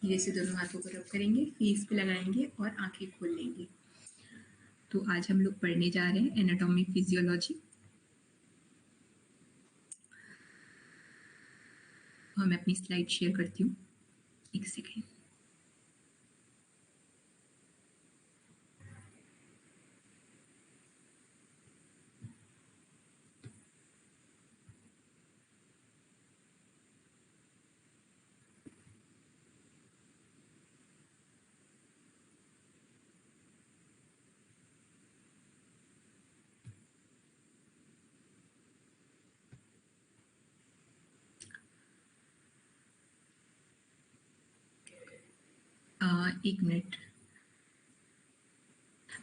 धीरे से दोनों हाथों को रब करेंगे, फेस पे लगाएंगे और आंखें खोल लेंगे। तो आज हम लोग पढ़ने जा रहे हैं एनाटॉमी फिजियोलॉजी। मैं अपनी स्लाइड शेयर करती हूँ, एक सेकेंड। एक मिनट,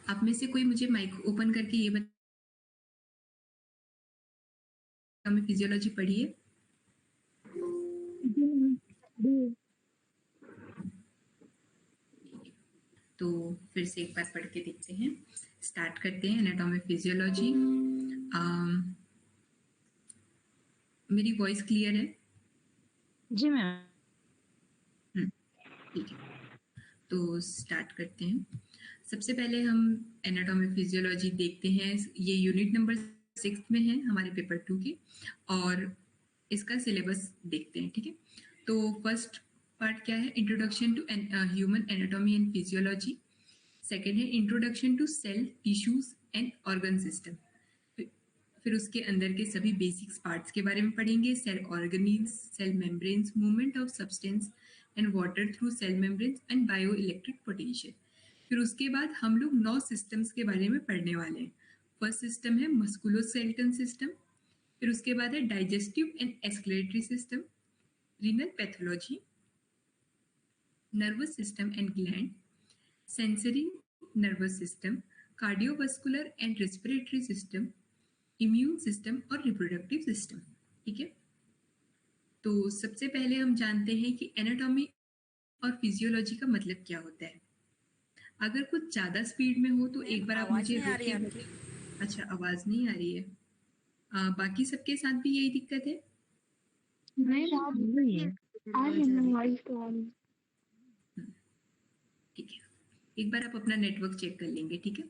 आप में से कोई मुझे माइक ओपन करके ये बता, हमें फिजियोलॉजी पढ़ी है? तो फिर से एक बार पढ़ के देखते हैं। स्टार्ट करते हैं एनाटॉमी फिजियोलॉजी। मेरी वॉइस क्लियर है? जी मैम। ठीक है, तो स्टार्ट करते हैं। सबसे पहले हम एनाटॉमी फिजियोलॉजी देखते हैं। ये यूनिट नंबर 6 में है हमारे पेपर 2 के, और इसका सिलेबस देखते हैं। ठीक है, तो फर्स्ट पार्ट क्या है? Introduction to human anatomy and physiology. Second है introduction to cell, tissues and organ system. फिर उसके अंदर के सभी बेसिक्स पार्ट्स के बारे में पढ़ेंगे। Cell organelles, cell membranes, movement of substance and water through cell membranes and bioelectric potential. फिर उसके बाद हम लोग 9 सिस्टम्स के बारे में पढ़ने वाले हैं। फर्स्ट सिस्टम है मस्कुलोस्केलेटल सिस्टम, फिर उसके बाद है digestive and excretory system, renal pathology, nervous system and gland, sensory nervous system, cardiovascular and respiratory system, immune system और रिप्रोडक्टिव सिस्टम। ठीक है, तो सबसे पहले हम जानते हैं कि एनाटॉमी और फिजियोलॉजी का मतलब क्या होता है। अगर कुछ ज्यादा स्पीड में हो तो एक बार आप मुझे रोक के। अच्छा, आवाज नहीं आ रही है? बाकी सबके साथ भी यही दिक्कत है? ठीक है, एक बार आप अपना नेटवर्क चेक कर लेंगे। ठीक है,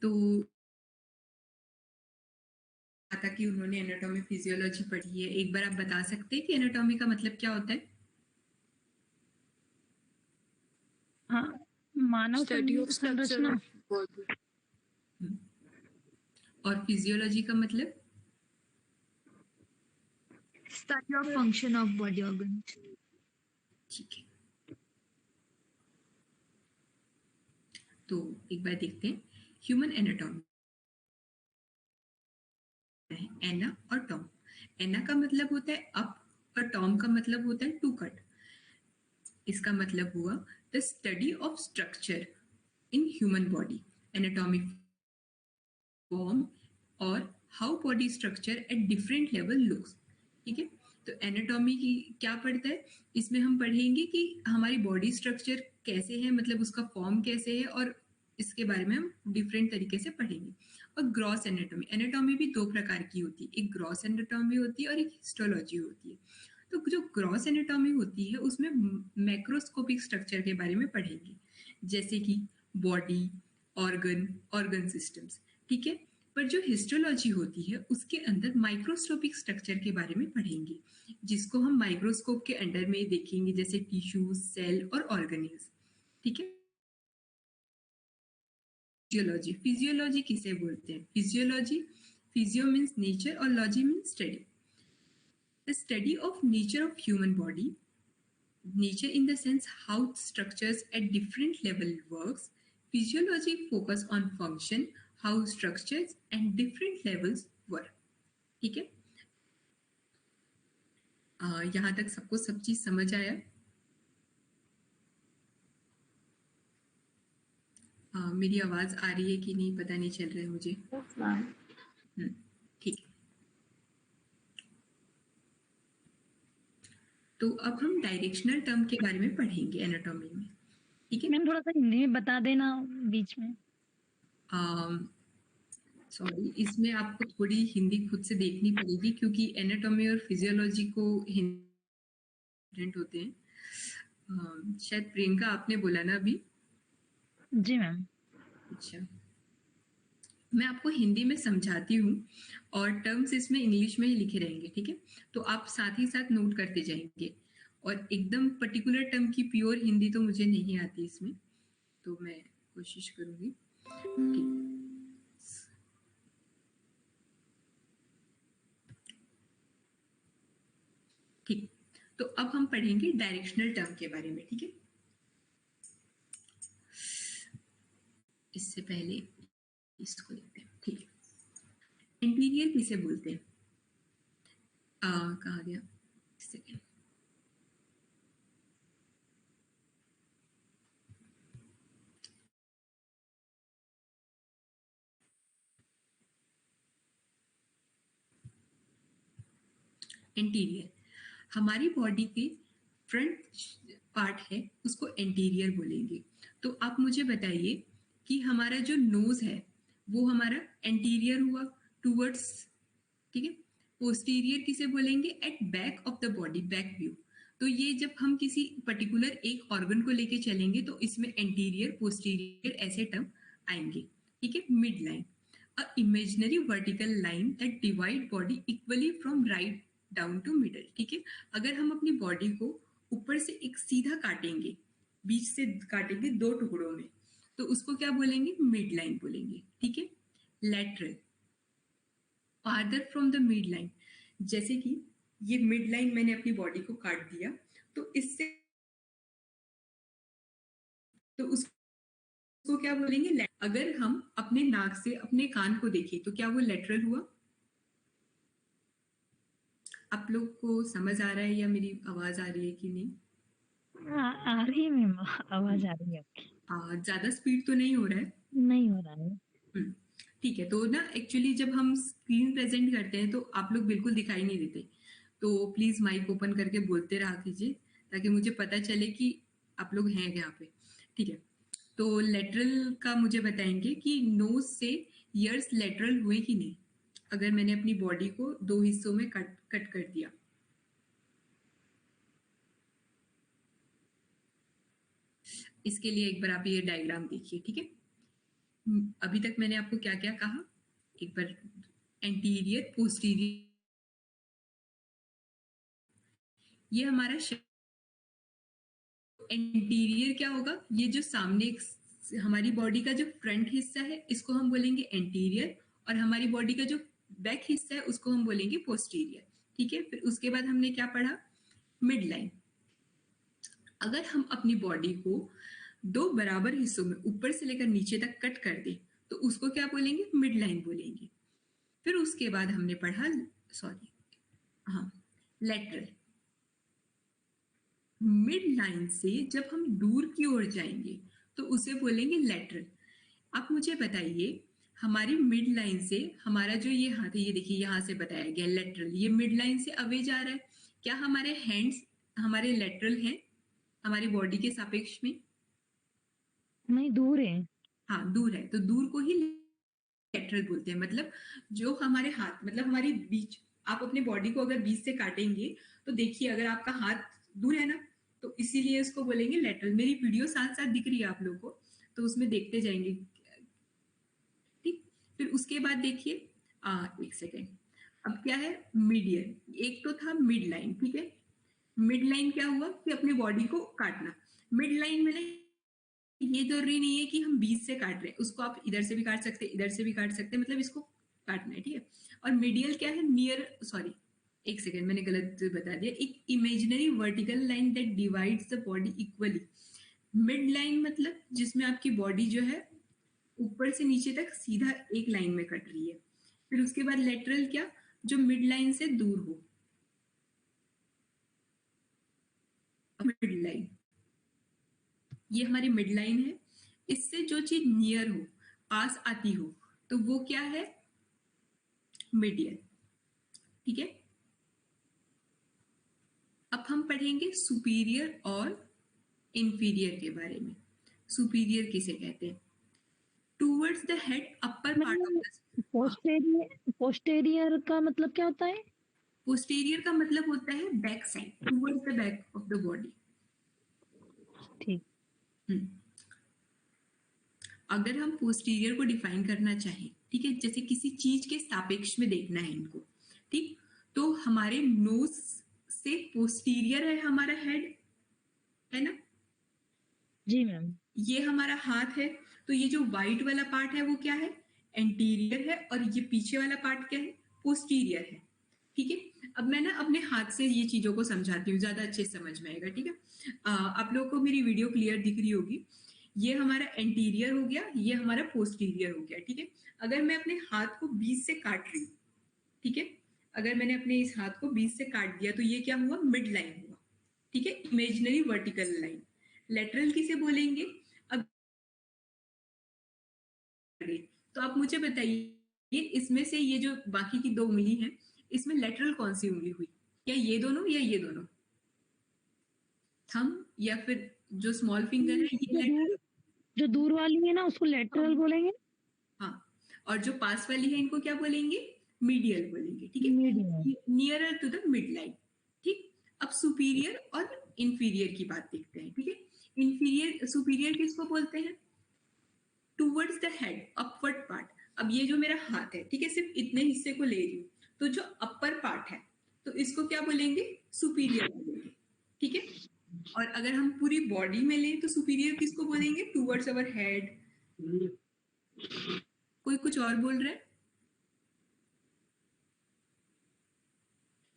तो आता कि उन्होंने एनाटॉमी फिजियोलॉजी पढ़ी है, एक बार आप बता सकते हैं कि एनाटॉमी का मतलब क्या होता है? हाँ, मानव स्टडी ऑफ संरचना। और फिजियोलॉजी का मतलब? Study of function of body organ. ठीक है, तो एक बार देखते हैं ह्यूमन एनाटॉमी। एना और टॉम। एना का मतलब होता है अप और टॉम का मतलब होता है टू कट। इसका मतलब हुआ the study of structure in human body, anatomy form और how body structure at different level looks. ठीक है, तो एनाटॉमी की क्या पढ़ता है? इसमें हम पढ़ेंगे कि हमारी बॉडी स्ट्रक्चर कैसे है, मतलब उसका फॉर्म कैसे है, और इसके बारे में हम डिफरेंट तरीके से पढ़ेंगे। और ग्रॉस एनाटॉमी, एनाटॉमी भी दो प्रकार की होती है, एक ग्रॉस एनाटॉमी होती है और एक हिस्टोलॉजी होती है। तो जो ग्रॉस एनाटॉमी होती है उसमें मैक्रोस्कोपिक स्ट्रक्चर के बारे में पढ़ेंगे, जैसे कि बॉडी, ऑर्गन सिस्टम्स। ठीक है, पर जो हिस्टोलॉजी होती है उसके अंदर माइक्रोस्कोपिक स्ट्रक्चर के बारे में पढ़ेंगे, जिसको हम माइक्रोस्कोप के अंडर में देखेंगे, जैसे टिश्यूज, सेल और ऑर्गेनेल्स। ठीक है, फिजियोलॉजी, फिजियोलॉजी किसे बोलते हैं? फिजियोलॉजी, फिजियो मीन्स नेचर और logy means study. The study of nature of human body, nature in the sense how structures at different level works. Physiology focus on function, how structures and different levels work. ठीक है, यहाँ तक सबको सब चीज समझ आया? मेरी आवाज आ रही है कि नहीं पता नहीं चल रहा है मुझे। ठीक है, तो अब हम डायरेक्शनल टर्म के बारे में पढ़ेंगे एनाटॉमी में। ठीक है मैम, थोड़ा सा हिंदी में बता देना बीच में। सॉरी, इसमें आपको थोड़ी हिंदी खुद से देखनी पड़ेगी क्योंकि एनाटॉमी और फिजियोलॉजी को हिंदी होते हैं। शायद प्रियंका आपने बोला ना अभी? जी मैम। अच्छा, मैं आपको हिंदी में समझाती हूँ और टर्म्स इसमें इंग्लिश में ही लिखे रहेंगे, ठीक है? तो आप साथ ही साथ नोट करते जाएंगे। और एकदम पर्टिकुलर टर्म की प्योर हिंदी तो मुझे नहीं आती इसमें, तो मैं कोशिश करूँगी। ठीक, तो अब हम पढ़ेंगे डायरेक्शनल टर्म के बारे में, ठीक है? इससे पहले इसको देखते हैं, ठीक है? इंटीरियर किसे बोलते हैं? कहाँ गया? सेकेंड। एंटीरियर हमारी बॉडी के फ्रंट पार्ट है, उसको एंटीरियर बोलेंगे। तो आप मुझे बताइए कि हमारा जो नोज है वो हमारा एंटीरियर हुआ टूवर्ड्स, ठीक है? पोस्टीरियर किसे बोलेंगे? At back of the body, back view. तो ये जब हम किसी पर्टिकुलर एक ऑर्गन को लेके चलेंगे तो इसमें एंटीरियर पोस्टीरियर ऐसे टर्म आएंगे, ठीक है? Mid line, a imaginary vertical line that divide body equally from right down to middle, ठीक है? अगर हम अपनी बॉडी को ऊपर से एक सीधा काटेंगे, बीच से काटेंगे दो टुकड़ों में, तो उसको क्या बोलेंगे? मिड लाइन बोलेंगे, ठीक है? Lateral, farther from the mid line, जैसे कि ये मिड लाइन मैंने अपनी बॉडी को काट दिया, तो इससे तो उसको क्या बोलेंगे? अगर हम अपने नाक से अपने कान को देखें तो क्या वो लेटरल हुआ? आप लोग को समझ आ रहा है या मेरी आवाज आ रही है कि नहीं? आ रही है मैम, आवाज आ रही है आपकी। ज्यादा स्पीड तो नहीं हो रहा है? नहीं हो रहा है। ठीक है, तो ना एक्चुअली जब हम स्क्रीन प्रेजेंट करते हैं तो आप लोग बिल्कुल दिखाई नहीं देते, तो प्लीज माइक ओपन करके बोलते रहा कीजिए ताकि मुझे पता चले कि आप लोग हैं यहाँ पे, ठीक है? तो लेटरल का मुझे बताएंगे कि नोज से ईयर्स लेटरल हुए कि नहीं, अगर मैंने अपनी बॉडी को दो हिस्सों में कट कर दिया। इसके लिए एक बार आप ये डायग्राम देखिए, ठीक है? अभी तक मैंने आपको क्या क्या कहा, एक बार एंटीरियर पोस्टीरियर, ये हमारा एंटीरियर क्या होगा? ये जो सामने हमारी बॉडी का जो फ्रंट हिस्सा है इसको हम बोलेंगे एंटीरियर, और हमारी बॉडी का जो बैक हिस्सा है उसको हम बोलेंगे पोस्टीरियर, ठीक है? फिर उसके बाद हमने क्या पढ़ा? Mid line. अगर हम अपनी बॉडी को दो बराबर हिस्सों में ऊपर से लेकर नीचे तक कट कर दे तो उसको क्या बोलेंगे? मिड लाइन बोलेंगे। फिर उसके बाद हमने पढ़ा, सॉरी, हाँ, लेटरल। मिड लाइन से जब हम दूर की ओर जाएंगे तो उसे बोलेंगे लेटरल। आप मुझे बताइए, हमारी मिड लाइन से हमारा जो ये हाथ है, ये देखिए यहाँ से बताया गया लेटरल, ये मिड लाइन से अवे जा रहा है। क्या हमारे हैंड्स हमारे लेटरल हैं हमारी बॉडी के सापेक्ष में? नहीं, दूर है। हाँ, दूर है, तो दूर को ही लेटरल बोलते हैं। मतलब जो हमारे हाथ, मतलब हमारी बीच, आप अपने बॉडी को अगर बीच से काटेंगे तो देखिए अगर आपका हाथ दूर है ना, तो इसीलिए इसको बोलेंगे लेटरल। मेरी वीडियो साथ साथ दिख रही है आप लोगों को, तो उसमें देखते जाएंगे, ठीक? फिर उसके बाद देखिए, एक सेकेंड, अब क्या है? मीडियन। एक तो था मिड लाइन, ठीक है? मिड लाइन क्या हुआ कि अपनी बॉडी को काटना। मिड लाइन में ना ये जरूरी नहीं है कि हम बीच से काट रहे हैं, उसको आप इधर से भी काट सकते हैं, इधर से भी काट सकते हैं, मतलब इसको काटना है, ठीक है? और मीडियल क्या है? नियर, सॉरी, एक सेकेंड, मैंने गलत बता दिया। एक imaginary vertical line that divides the body equally. Mid line मतलब जिसमें आपकी बॉडी जो है ऊपर से नीचे तक सीधा एक लाइन में कट रही है। फिर उसके बाद लेटरल क्या? जो मिड लाइन से दूर हो, मिड लाइन, ये हमारी मिड लाइन है। इससे जो चीज नियर हो, पास आती हो, तो वो क्या है? मीडियन, ठीक है? अब हम पढ़ेंगे सुपीरियर और इंफीरियर के बारे में। सुपीरियर किसे कहते हैं? Towards the head, upper part of the posterior का मतलब क्या होता है? पोस्टीरियर का मतलब होता है back side, towards the back of the body. ठीक। अगर हम पोस्टीरियर को डिफाइन करना चाहें, ठीक है, जैसे किसी चीज के सापेक्ष में देखना है इनको, ठीक, तो हमारे नोज से पोस्टीरियर है हमारा हेड, है ना? जी मैम। ये हमारा हाथ है, तो ये जो व्हाइट वाला पार्ट है वो क्या है? एंटीरियर है, और ये पीछे वाला पार्ट क्या है? पोस्टीरियर है। ठीक है, अब मैं ना अपने हाथ से ये चीजों को समझाती हूँ, ज्यादा अच्छे से समझ में आएगा। ठीक है, आप लोगों को मेरी वीडियो क्लियर दिख रही होगी। ये हमारा एंटीरियर हो गया, ये हमारा पोस्टीरियर हो गया। ठीक है, अगर मैं अपने हाथ को बीच से काट रही हूँ, ठीक है, अगर मैंने अपने इस हाथ को बीच से काट दिया तो ये क्या हुआ? मिड लाइन हुआ। ठीक है, इमेजिनरी वर्टिकल लाइन। लेटरल किसे बोलेंगे? अब तो आप मुझे बताइए, इसमें से ये जो बाकी की 2 उंगली हैं, इसमें लेटरल कौन सी उंगली हुई? या ये दोनों, या ये दोनों? थंब, या फिर जो स्मॉल फिंगर है ये लेटरल? जो दूर वाली है ना उसको लेटरल बोलेंगे। हाँ, और जो पास वाली है इनको क्या बोलेंगे? मीडियल बोलेंगे। ठीक है, medial. Nearer to the midline. ठीक, अब सुपीरियर और इंफीरियर की बात देखते हैं। ठीक है, इंफीरियर सुपीरियर किसको बोलते हैं? Towards the head, upward part. अब ये जो मेरा हाथ है, ठीक है, सिर्फ इतने हिस्से को ले रही हूँ, तो जो अपर पार्ट है तो इसको क्या बोलेंगे? सुपीरियर बोलेंगे। ठीक है, और अगर हम पूरी बॉडी में लें तो सुपीरियर किसको बोलेंगे? Towards our head. कोई कुछ और बोल रहा है?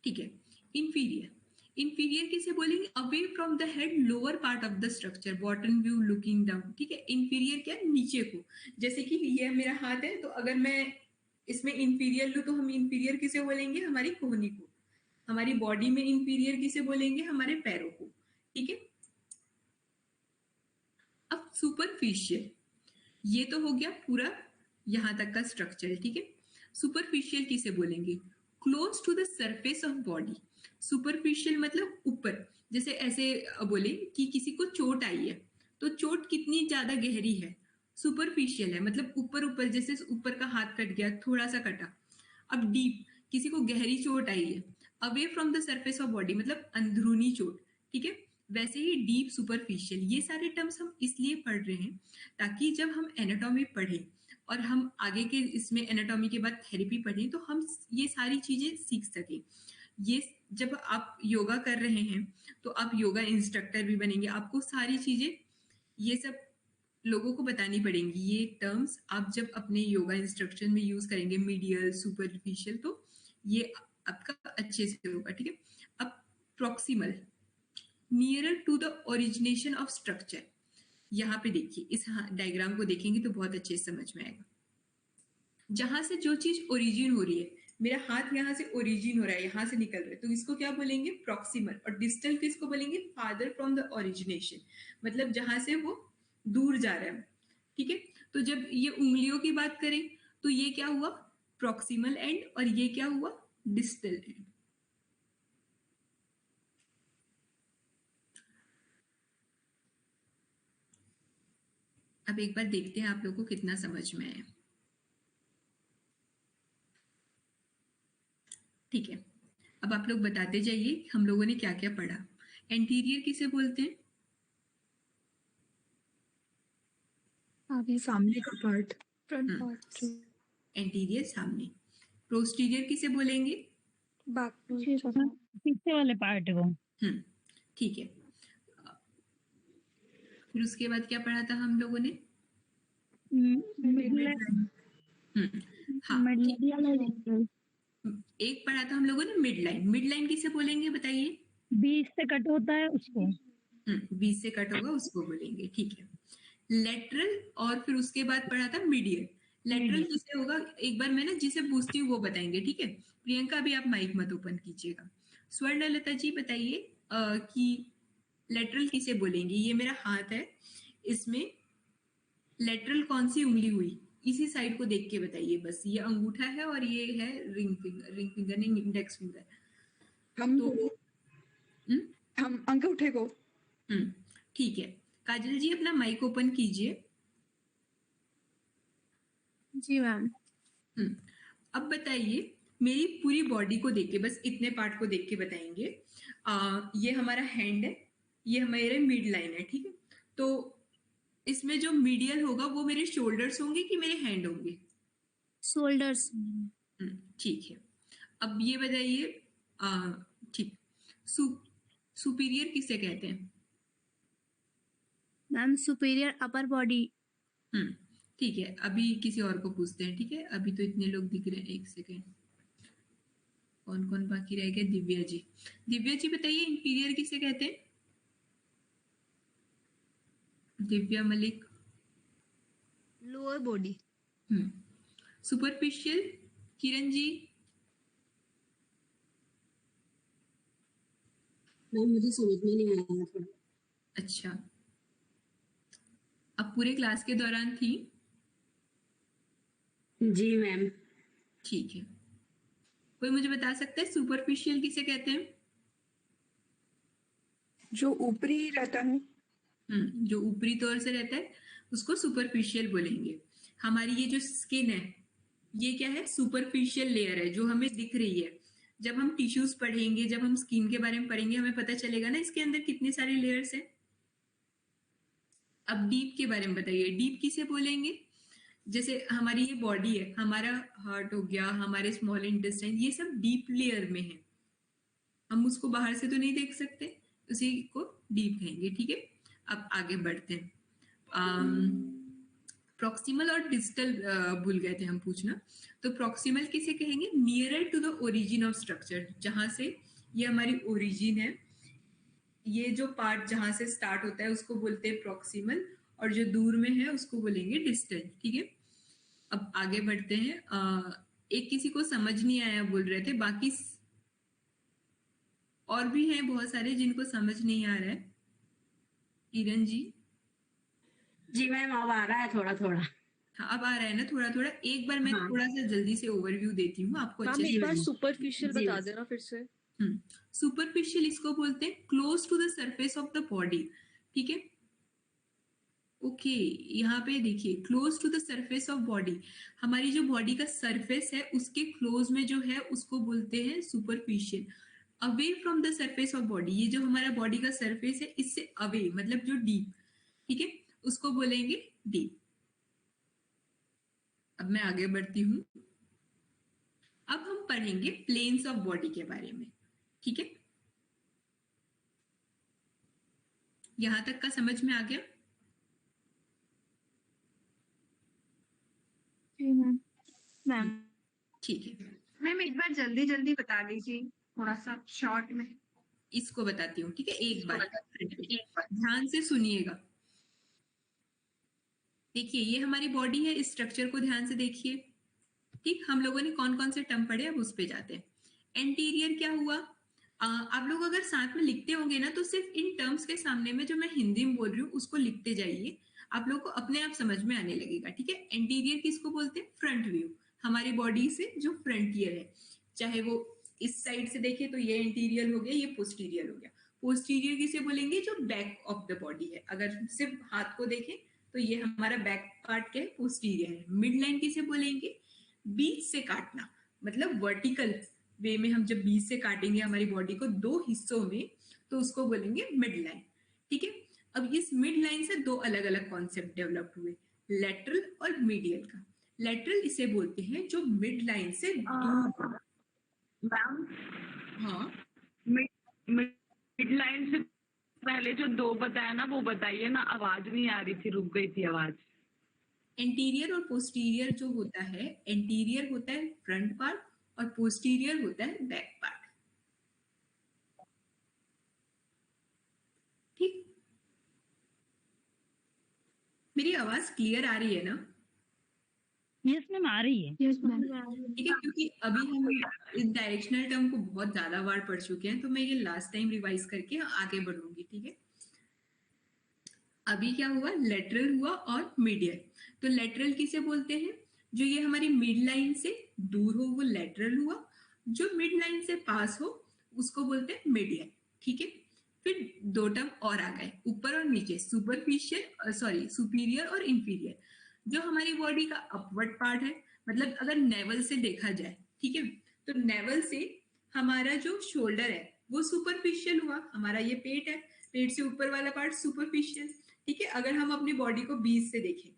ठीक है, इंफीरियर, इंफीरियर किसे बोलेंगे? Away from the head, lower part of the structure, bottom view looking down. ठीक है, इंफीरियर क्या? नीचे को। जैसे कि ये मेरा हाथ है, तो अगर मैं इसमें इंफीरियर लूं तो हम इंफीरियर किसे बोलेंगे? हमारी कोहनी को। हमारी बॉडी में इंफीरियर किसे बोलेंगे? हमारे पैरों को। ठीक है, अब सुपरफिशियल, ये तो हो गया पूरा यहां तक का स्ट्रक्चर। ठीक है, सुपरफिशियल किसे बोलेंगे? Close to the surface of body. Superficial मतलब ऊपर। जैसे ऐसे बोले कि किसी को चोट आई है, तो चोट कितनी ज्यादा गहरी है? सुपरफिशियल है, मतलब ऊपर ऊपर, जैसे ऊपर का हाथ कट गया, थोड़ा सा कटा। अब डीप, किसी को गहरी चोट आई है। Away from the surface of body मतलब अंदरूनी चोट। ठीक है, वैसे ही डीप, सुपरफिशियल, ये सारे टर्म्स हम इसलिए पढ़ रहे हैं ताकि जब हम एनाटॉमी पढ़ें और हम आगे के इसमें एनाटॉमी के बाद थेरेपी पढ़ें तो हम ये सारी चीजें सीख सकें। ये जब आप योगा कर रहे हैं तो आप योगा इंस्ट्रक्टर भी बनेंगे, आपको सारी चीजें ये सब लोगों को बतानी पड़ेंगी। ये टर्म्स आप जब अपने योगा इंस्ट्रक्शन में यूज करेंगे, मीडियल, सुपरफिशियल, तो ये आपका अच्छे से होगा। ठीक है, अब proximal, nearer to the origination of structure. यहाँ पे देखिए, इस डायग्राम को देखेंगे तो बहुत अच्छे से समझ में आएगा। जहां से जो चीज ओरिजिन हो रही है, मेरा हाथ यहाँ से ओरिजिन हो रहा है, यहाँ से निकल रहा है, तो इसको क्या बोलेंगे? प्रॉक्सिमल। और डिस्टल किसको बोलेंगे? फादर फ्रॉम द ओरिजिनेशन, मतलब जहां से वो दूर जा रहा है। ठीक है, तो जब ये उंगलियों की बात करें तो ये क्या हुआ? प्रॉक्सिमल एंड, और ये क्या हुआ? Distal end. अब एक बार देखते हैं आप लोगों को कितना समझ में आया। ठीक है, अब आप लोग बताते जाइए हम लोगों ने क्या क्या पढ़ा। एंटीरियर किसे बोलते हैं? आगे सामने का पार्ट, फ्रंट पार्ट, एंटीरियर सामने। पोस्टीरियर किसे बोलेंगे? बैक पीछे वाले पार्ट को। ठीक है, फिर उसके बाद क्या पढ़ा था हम लोगों ने? हाँ, एक पढ़ा था हम लोगों ने मिड लाइन। मिड लाइन किसे बोलेंगे बताइए? बीच से कट होता है उसको। बीच से कट होगा उसको बोलेंगे। ठीक है, लेटरल, और फिर उसके बाद पढ़ा था मीडियल। लेटरल किसे होगा? एक बार मैं ना जिसे पूछती हूँ वो बताएंगे। ठीक है, प्रियंका भी आप माइक मत ओपन कीजिएगा। स्वर्णलता जी बताइए कि लेटरल किसे बोलेंगे? ये मेरा हाथ है, इसमें लेटरल कौन सी उंगली हुई? इसी साइड को देख के बताइए बस। ये अंगूठा है और ये है रिंग फिंगर, रिंग फिंगर नहीं, इंडेक्स फिंगर। हम अंगूठे को। ठीक है, काजल जी अपना माइक ओपन कीजिए। जी मैम। अब बताइए, मेरी पूरी बॉडी को देख के, बस इतने पार्ट को देख के बताएंगे। ये हमारा हैंड है, ये हमारे मिड लाइन है, ठीक है। तो इसमें जो मीडियल होगा वो मेरे शोल्डर्स होंगे कि मेरे हैंड होंगे? शोल्डर्स। ठीक है। अब ये बताइए, ठीक, सुपीरियर किसे कहते हैं? Ma'am superior upper body. ठीक है, अभी किसी और को पूछते हैं, ठीक है। अभी तो इतने लोग दिख रहे हैं, एक सेकेंड, कौन कौन बाकी रह गए? दिव्या जी, दिव्या जी बताइए, इंफीरियर किसे कहते हैं? Divya Malik. Lower body. Superficial, Kiran ji. Ma'am मुझे समझ में नहीं आया थोड़ा। अच्छा, अब पूरे क्लास के दौरान थी? जी मैम। ठीक है, कोई मुझे बता सकता है सुपरफिशियल किसे कहते हैं? जो ऊपरी रहता है। जो ऊपरी तौर से रहता है उसको सुपरफिशियल बोलेंगे। हमारी ये जो स्किन है, ये क्या है? सुपरफिशियल लेयर है जो हमें दिख रही है। जब हम टिश्यूज पढ़ेंगे, जब हम स्किन के बारे में पढ़ेंगे, हमें पता चलेगा ना इसके अंदर कितनी सारी लेयर्स है। अब डीप के बारे में बताइए, डीप किसे बोलेंगे? जैसे हमारी ये बॉडी है, हमारा हार्ट हो गया, हमारे स्मॉल इंटेस्टाइन, ये सब डीप लेयर में है। हम उसको बाहर से तो नहीं देख सकते, उसी को डीप कहेंगे, ठीक है। अब आगे बढ़ते हैं। प्रॉक्सिमल और डिस्टल भूल गए थे हम पूछना। तो प्रॉक्सिमल किसे कहेंगे? Nearer to the origin of structure, जहां से ये हमारी ओरिजिन है, ये जो पार्ट जहां से स्टार्ट होता है उसको बोलते हैं प्रॉक्सिमल, और जो दूर में है उसको बोलेंगे डिस्टल, ठीक है। अब आगे बढ़ते हैं। एक किसी को समझ नहीं आया बोल रहे थे, बाकी और भी हैं बहुत सारे जिनको समझ नहीं आ रहा है। किरण जी। जी मैम अब आ रहा है थोड़ा थोड़ा। हाँ, अब आ रहा है ना थोड़ा थोड़ा। एक बार मैं हाँ। थोड़ा सा जल्दी से ओवरव्यू देती हूँ आपको अच्छे मैम से। एक बार सुपरफिशियल जी बता मैम। देना फिर से। सुपरफिशियल इसको बोलते हैं close to the surface of the body, ठीक है। ओके, यहाँ पे देखिए, close to the surface of body, हमारी जो बॉडी का सरफेस है उसके क्लोज में जो है उसको बोलते हैं superficial. Away from the surface of body, ये जो हमारा बॉडी का सरफेस है इससे अवे मतलब जो डीप, ठीक है, उसको बोलेंगे डीप। अब मैं आगे बढ़ती हूँ। अब हम पढ़ेंगे प्लेन्स ऑफ बॉडी के बारे में, ठीक है। यहां तक का समझ में आ गया? जी मैम। मैम ठीक है, मैम एक बार जल्दी जल्दी बता दीजिए, थोड़ा सा शॉर्ट में। इसको बताती हूँ, ठीक है। एक बार ध्यान से सुनिएगा। देखिए, ये हमारी बॉडी है, इस स्ट्रक्चर को ध्यान से देखिए, ठीक। हम लोगों ने कौन कौन से टर्म पढ़े, अब उस पे जाते हैं। एंटीरियर क्या हुआ? आप लोग अगर साथ में लिखते होंगे ना तो सिर्फ इन टर्म्स के सामने में जो मैं हिंदी में बोल रही हूँ उसको लिखते जाइए, आप लोग को अपने आप समझ में आने लगेगा, ठीक है। एंटीरियर किसको बोलते हैं? फ्रंट व्यू, हमारी बॉडी से जो फ्रंटियर है, चाहे वो इस साइड से देखे तो ये एंटीरियर हो गया, ये पोस्टीरियर हो गया। पोस्टीरियर किसे बोलेंगे? जो बैक ऑफ द बॉडी है, अगर सिर्फ हाथ को देखें तो ये हमारा बैक पार्ट क्या है? पोस्टीरियर है। मिड लाइन किसे बोलेंगे? बीच से काटना, मतलब वर्टिकल वे में हम जब बीच से काटेंगे हमारी बॉडी को दो हिस्सों में तो उसको बोलेंगे मिड लाइन, ठीक है। अब इस मिड लाइन से दो अलग अलग कॉन्सेप्ट डेवलप हुए, लेटरल और मीडियल का। लेटरल इसे बोलते हैं जो मिड लाइन से दूर। मैम हाँ, मिड लाइन से पहले जो दो बताया ना वो बताइए ना, आवाज नहीं आ रही थी, रुक गई थी आवाज। एंटीरियर और पोस्टीरियर जो होता है, एंटीरियर होता है फ्रंट पार्ट और पोस्टीरियर होता है बैक पार्ट, ठीक। मेरी आवाज क्लियर आ रही है ना? यस मैम, आ रही है। Yes ma'am. ठीक है, क्योंकि अभी हम इस डायरेक्शनल टर्म को बहुत ज्यादा बार पढ़ चुके हैं तो मैं ये लास्ट टाइम रिवाइज करके आगे बढ़ूंगी, ठीक है। अभी क्या हुआ? लेटरल हुआ और मीडियल। तो लेटरल किसे बोलते हैं? जो ये हमारी मिड लाइन से दूर हो वो लेटरल हुआ, जो मिड लाइन से पास हो उसको बोलते हैं मीडियल, ठीक है। फिर दो टर्म और आ गए ऊपर और नीचे, सुपरफिशियल, सॉरी, सुपीरियर और इंफीरियर। जो हमारी बॉडी का अपवर्ड पार्ट है, मतलब अगर नेवल से देखा जाए, ठीक है, तो नेवल से हमारा जो शोल्डर है वो सुपरफिशियल हुआ, हमारा ये पेट है, पेट से ऊपर वाला पार्ट सुपरफिशियल, ठीक है। अगर हम अपनी बॉडी को बीच से देखें,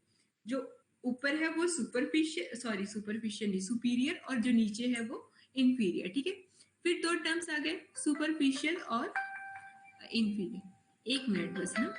जो ऊपर है वो सुपरफिशियल नहीं, सुपीरियर, और जो नीचे है वो इंफीरियर, ठीक है। फिर दो टर्म्स आ गए, सुपरफिशियल और इंफीरियर। एक मिनट बस ना।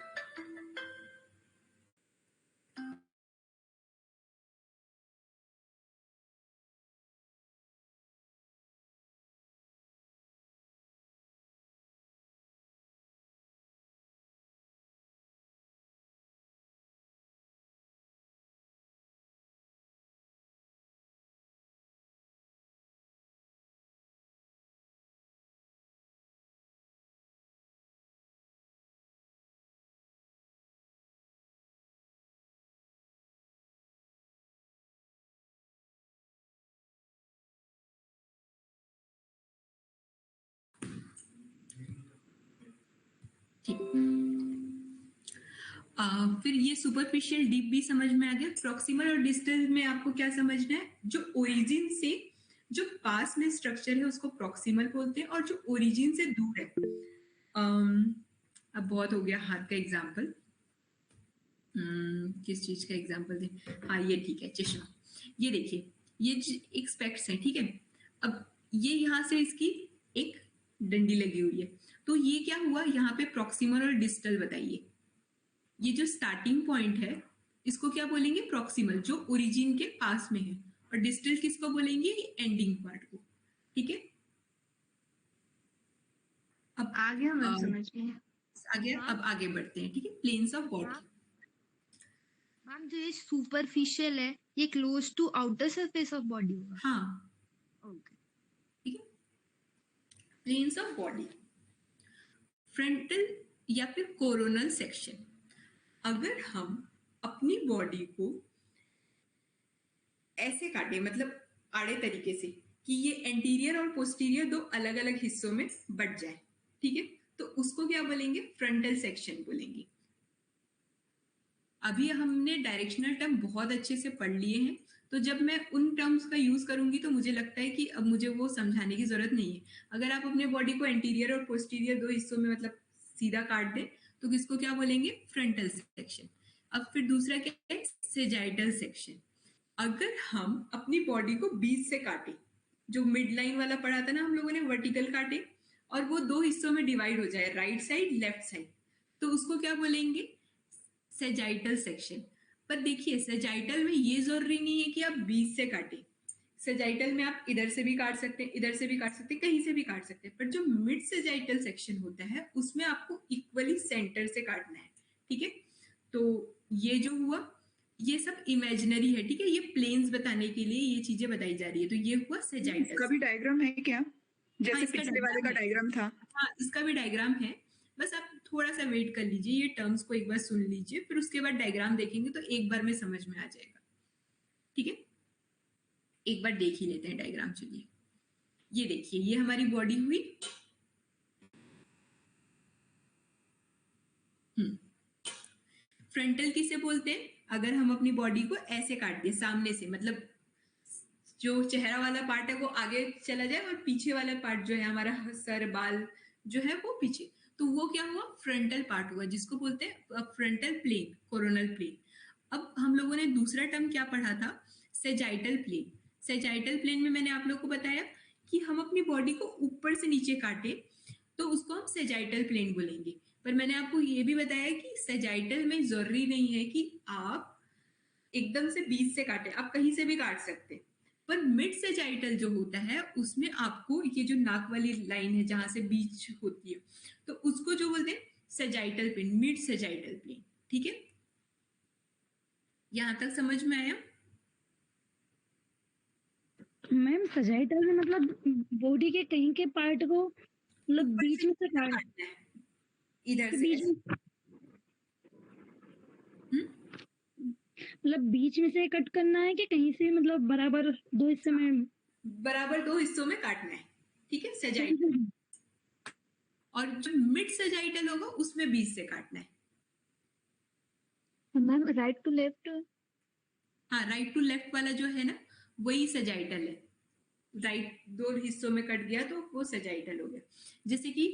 फिर ये सुपरफिशियल डीप भी समझ में आ गया। प्रॉक्सिमल और डिस्टल में आपको क्या समझना है, जो ओरिजिन से जो पास में स्ट्रक्चर है उसको प्रॉक्सिमल बोलते हैं, और जो ओरिजिन से दूर है, अब बहुत हो गया हाथ का एग्जाम्पल, किस चीज का एग्जाम्पल दें, हाँ ये ठीक है, चश्मा। ये देखिए, ये एक स्पेक्ट्स है, ठीक है। अब ये यहाँ से इसकी एक डंडी लगी हुई है, तो ये क्या हुआ, यहाँ पे प्रॉक्सिमल और डिस्टल बताइए। ये जो स्टार्टिंग पॉइंट है इसको क्या बोलेंगे, प्रॉक्सिमल, जो ओरिजिन के पास में है, और डिस्टल किसको बोलेंगे, एंडिंग पार्ट को, ठीक है। अब आ गया मैम समझ में। आगे, अब आगे बढ़ते हैं, ठीक है। प्लेन्स ऑफ बॉडी, मैम जो ये सुपरफिशियल है ये close to outer surface of body होगा। हाँ ओके ठीक है। प्लेन्स ऑफ बॉडी, फ्रंटल या फिर कोरोनल सेक्शन। अगर हम अपनी बॉडी को ऐसे काटे, मतलब आड़े तरीके से, कि ये एंटीरियर और पोस्टीरियर दो अलग अलग हिस्सों में बट जाए, ठीक है, तो उसको क्या बोलेंगे, फ्रंटल सेक्शन बोलेंगे। अभी हमने डायरेक्शनल टर्म बहुत अच्छे से पढ़ लिए हैं, तो जब मैं उन टर्म्स का यूज करूंगी तो मुझे लगता है कि अब मुझे वो समझाने की जरूरत नहीं है। अगर आप अपने बॉडी को एंटीरियर और पोस्टीरियर दो हिस्सों में मतलब सीधा काट दें तो किसको क्या बोलेंगे, फ्रंटल सेक्शन। अब फिर दूसरा क्या है, सेजाइटल सेक्शन। अगर हम अपनी बॉडी को बीच से काटे, जो मिड लाइन वाला पढ़ा था ना हम लोगों ने, वर्टिकल काटे, और वो दो हिस्सों में डिवाइड हो जाए, राइट साइड लेफ्ट साइड, तो उसको क्या बोलेंगे, सेजाइटल सेक्शन। पर देखिए सेजाइटल में ये जरूरी नहीं है कि आप बीच से काटें, सेजाइटल में आप इधर से भी काट सकते हैं, इधर से भी काट सकते हैं, कहीं से भी काट सकते हैं, पर जो मिड सेजाइटल सेक्शन होता है उसमें आपको इक्वली सेंटर से काटना है, ठीक है। तो ये जो हुआ ये सब इमेजिनरी है, ठीक है, ये प्लेन्स बताने के लिए ये चीजें बताई जा रही है। तो ये हुआ सेजाइटल। इसका भी डायग्राम है क्या, जैसे इसका पिछले वाले का डायग्राम था? हाँ इसका भी डायग्राम है, बस आप थोड़ा सा वेट कर लीजिए, ये टर्म्स को एक बार सुन लीजिए, फिर उसके बाद डायग्राम देखेंगे तो एक बार में समझ में आ जाएगा, ठीक है। एक बार देख ही लेते हैं डायग्राम, चलिए। ये देखिए, ये हमारी बॉडी हुई, फ्रंटल किसे बोलते हैं, अगर हम अपनी बॉडी को ऐसे काट दें सामने से, मतलब जो चेहरा वाला पार्ट है वो आगे चला जाए और पीछे वाला पार्ट जो है हमारा सर बाल जो है वो पीछे, तो वो क्या हुआ, फ्रंटल पार्ट हुआ, जिसको बोलते हैं फ्रंटल प्लेन, कोरोनल प्लेन। अब हम लोगों ने दूसरा टर्म क्या पढ़ा था, सेजाइटल प्लेन। सेजाइटल प्लेन में मैंने आप लोग को बताया कि हम अपनी बॉडी को ऊपर से नीचे काटे तो उसको हम सेजाइटल प्लेन बोलेंगे। पर मैंने आपको ये भी बताया कि सेजाइटल में जरूरी नहीं है कि आप एकदम से बीच से काटे, आप कहीं से भी काट सकते हैं। पर मिड सेजाइटल जो होता है उसमें आपको ये जो नाक वाली लाइन है जहां से बीच होती है, तो उसको जो बोलते हैं sagittal plane, mid sagittal plane, ठीक है। यहां तक समझ में आया? मैम सजाइटल में मतलब बॉडी के कहीं के पार्ट को मतलब बीच में से काट, काटना है इधर के से बीच ऐसे। में मतलब बीच में से कट करना है कि कहीं से मतलब बराबर दो हिस्से में, बराबर दो हिस्सों में काटना है, ठीक है, सेजाइटल। और जो मिड सेजाइटल होगा उसमें बीच से काटना है। Ma'am right to left. हाँ, राइट टू लेफ्ट वाला जो है ना वही सजाइटल है। राइट 2 हिस्सों में कट गया तो वो सजाइटल हो गया। जैसे कि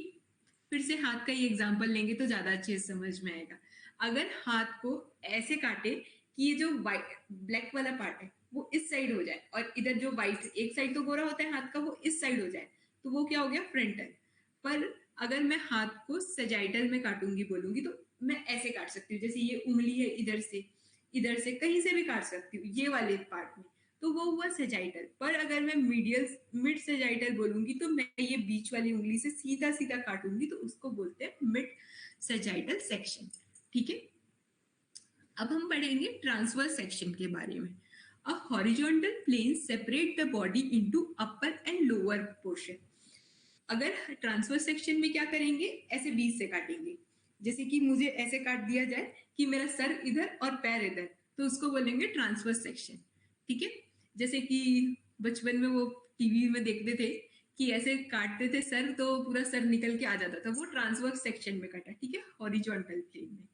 फिर से हाथ का ही एग्जांपल लेंगे तो ज्यादा अच्छे से समझ में आएगा। अगर हाथ को ऐसे काटे कि ये जो वाइट ब्लैक वाला पार्ट है वो इस साइड हो जाए और इधर जो वाइट एक साइड तो गोरा होता है हाथ का वो इस साइड हो जाए तो वो क्या हो गया फ्रंटल। पर अगर मैं हाथ को सजाइटल में काटूंगी बोलूंगी तो मैं ऐसे काट सकती हूँ, जैसे ये उंगली है इधर से कहीं से भी काट सकती हूँ ये वाले पार्ट में, तो वो हुआ सजाइटल। पर अगर मैं मिड सजाइटल बोलूंगी तो मैं ये बीच वाली उंगली से सीधा सीधा काटूंगी तो उसको बोलते हैं मिड सजाइटल सेक्शन। ठीक है, अब हम पढ़ेंगे ट्रांसवर्स सेक्शन के बारे में। A horizontal plane separate the body into upper and lower portion. अगर ट्रांसवर्स सेक्शन में क्या करेंगे, ऐसे बीच से काटेंगे। जैसे कि मुझे ऐसे काट दिया जाए कि मेरा सर इधर और पैर इधर, तो उसको बोलेंगे ट्रांसवर्स सेक्शन। ठीक है, जैसे कि बचपन में वो टीवी में देखते थे कि ऐसे काटते थे सर तो पूरा सर निकल के आ जाता था, वो ट्रांसवर्स सेक्शन में काटा। ठीक है, हॉरिजॉन्टल प्लेन में।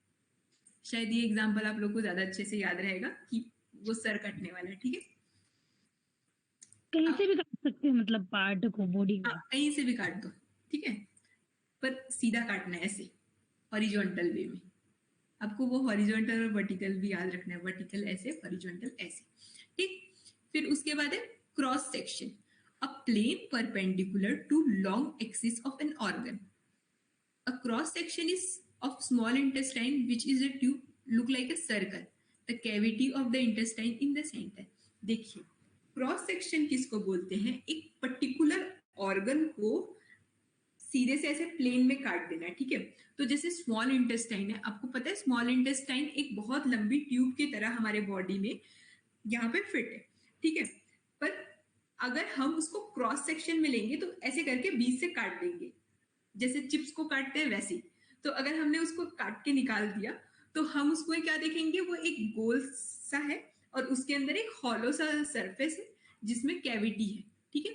शायद ये एग्जांपल आप लोग को ज्यादा अच्छे से याद रहेगा कि वो सर कटने वाला है। ठीक है, कहीं से भी काट सकते हैं मतलब पार्ट को, बॉडी को। हाँ कहीं से भी काट दो। ठीक है, पर सीधा काटना है ऐसे हॉरिजॉन्टल वे में। आपको वो हॉरिजॉन्टल और वर्टिकल भी याद रखना है, वर्टिकल ऐसे हॉरिजॉन्टल ऐसे। ठीक, फिर उसके बाद है cross section. A plane perpendicular to long axis of an organ. A cross section is of small intestine which is a tube look like a circle. The cavity of the intestine in the center. देखिए cross section किसको बोलते हैं, एक particular organ को सीधे से ऐसे plane में काट देना। ठीक है, तो जैसे स्मॉल इंटेस्टाइन है, आपको पता है स्मॉल इंटेस्टाइन एक बहुत लंबी ट्यूब की तरह हमारे बॉडी में यहाँ पे फिट है। ठीक है, पर अगर हम उसको क्रॉस सेक्शन में लेंगे तो ऐसे करके बीच से काट देंगे, जैसे चिप्स को काटते हैं वैसे। तो अगर हमने उसको काट के निकाल दिया तो हम उसको क्या देखेंगे, वो एक गोल सा है और उसके अंदर एक हॉलो सा सरफेस है जिसमें कैविटी है। ठीक है,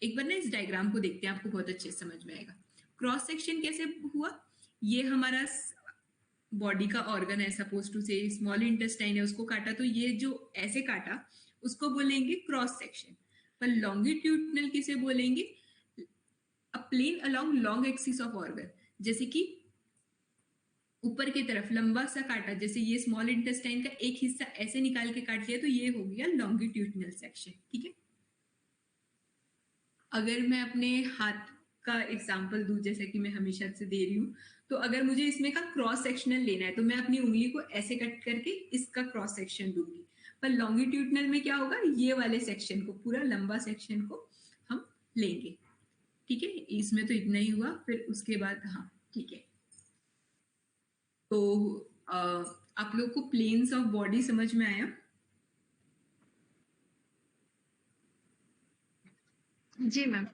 एक बार ना इस डायग्राम को देखते हैं, आपको बहुत अच्छे से समझ में आएगा। क्रॉस सेक्शन कैसे हुआ, ये हमारा बॉडी का ऑर्गन है, सपोज टू से स्मॉल इंटेस्टाइन है, उसको काटा तो ये जो ऐसे काटा उसको बोलेंगे क्रॉस सेक्शन। पर लॉन्गिट्यूडनल किसे बोलेंगे, a plane along long axis of organ. जैसे कि ऊपर की तरफ लंबा सा काटा, जैसे ये स्मॉल इंटेस्टाइन का एक हिस्सा ऐसे निकाल के काट लिया तो ये हो गया लॉन्गिट्यूडनल सेक्शन। ठीक है, अगर मैं अपने हाथ का एग्जांपल दूं जैसे कि मैं हमेशा से दे रही हूँ, तो अगर मुझे इसमें का क्रॉस सेक्शनल लेना है तो मैं अपनी उंगली को ऐसे कट करके इसका क्रॉस सेक्शन दूंगी। पर लॉन्गिट्यूडनल में क्या होगा, ये वाले सेक्शन को, पूरा लंबा सेक्शन को हम लेंगे। ठीक है, इसमें तो इतना ही हुआ। फिर उसके बाद हाँ ठीक है, तो आप लोग को प्लेन्स ऑफ बॉडी समझ में आया। जी मैम।